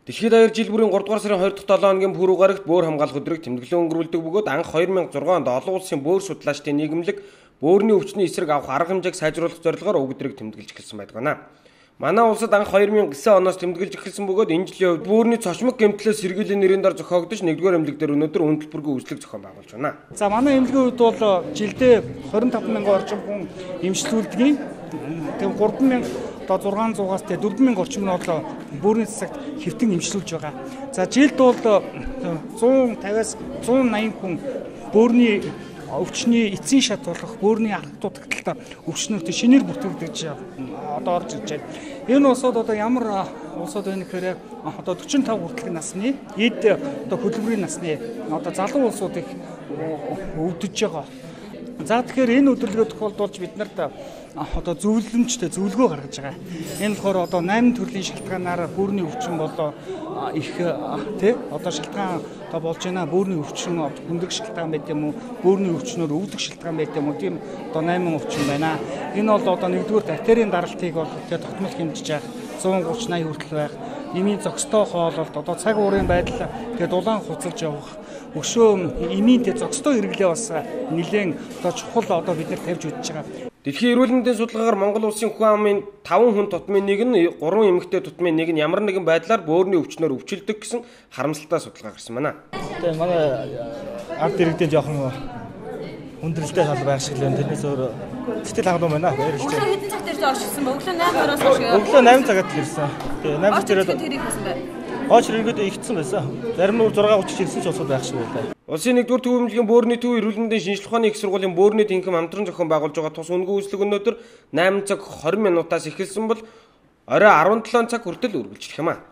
Дэлхийд даяар жил бүрийн 3 дугаар сарын 2 дахь 7 хоногийн пүрэв гарагт бөөр хамгаалах өдрийг тэмдэглэн өнгөрүүлдэг бөгөөд анх 2006 онд олон улсын бөөр судлаачдын нийгэмлэг бөөрийн өвчний эсрэг авах арга хэмжээг сайжруулах зорилгоор уг өдрийг тэмдэглэж эхэлсэн байна. Манай улсад анх 2009 оноос тэмдэглэж эхэлсэн бөгөөд энэ жилийн хувьд бөөрийн цочмог гэмтлээс сэргийллийн нэрийн дор зохиогдож 1-р эмнэлэг дээр өнөөдөр үн төлбөргүй үйлчлэг зохион байгуулж байна. За манай эмнэлгийн хувьд бол жилдээ 25,000 орчим хүн эмчилүүлдэг. Тэгээ 3,000 одоо 600-аас 4,000 орчим нь бол бөөрийн засагт хэвтэн эмчилүүлж байгаа. За жилд бол 150-аас 180 хүн бөөрийн өвчний эцсийн шат болох бөөрийн арга дутагдaltaа өвчнөрт шинээр бүртгэгдэж одоо орж ирж байна. Энэ улсууд одоо ямар улсууд байна гэхээр одоо 45 хүртэлх насны эд одоо хөдөлмөрийн насны одоо залуу улсууд их өвдөж байгаа. За тэгэхээр энэ өдөрлөгөө тохиолдуулж бид нарт одоо зөвлөмжтэй зөвлөгөө гаргаж байгаа. Энэ болохоор одоо 8 төрлийн шалтгаанаар бөөрийн өвчин болоо их одоо шалтгаан одоо болж байна. Бөөрийн өвчин хүндрэх шалтгаан байт юм уу? Бөөрийн өвчнөр өвдөх шалтгаан байт юм уу? Тийм одоо 8 өвчин байна. Энэ бол одоо 1-р артерийн даралтыг бол тогтмол хэмжиж байгаа 130-80 хүртэл байх. Эмийн зөкстой хоололт одоо цаг уурын байдал тэгээд улаан хуцалж явах өшөө эмийн зөкстой хэрэглээ бас нэлээд одоо чухал одоо бид нар тавьж үзэж байгаа. Дэлхийн эрүүл мэндийн судалгаагаар Монгол улсын хүн амын 5 хүн тутмын нэг нь 3 эмэгтэй тутмын нэг нь ямар нэгэн байдлаар бөөрийн өвчнөөр өвчлөдөг гэсэн харамсалтай судалгаа гарсан байна. Тэгээ манай ард иргэдийн жоохон хүндрэлтэй тал байх шиг л байна. Тэрнээс өөр сэтгэл хангамж байна. Баярлалаа. Өглөө хэдэн цагт ирж оршилсан бэ? Өглөө 8-аас хойш. Өглөө 8 цагт л ирсэн. Тэгээ 8 цагт ирээд тэр их байсан бай. Хооч иргэд ихсэн байсан. Зарим нь 6:30 ирсэн ч усууд байх шиг байлаа. Улсын 1-р төв эмнэлгийн бөөрийн төв эрүүл мэндийн шинжилх ухааны их сургуулийн бөөрийн тэнхим хамтран зохион байгуулж байгаа тус үнэгүй үйлчлэг өнөөдөр 8 цаг 20 минутаас эхэлсэн бол орой 17 цаг хүртэл үргэлжлэх юм а.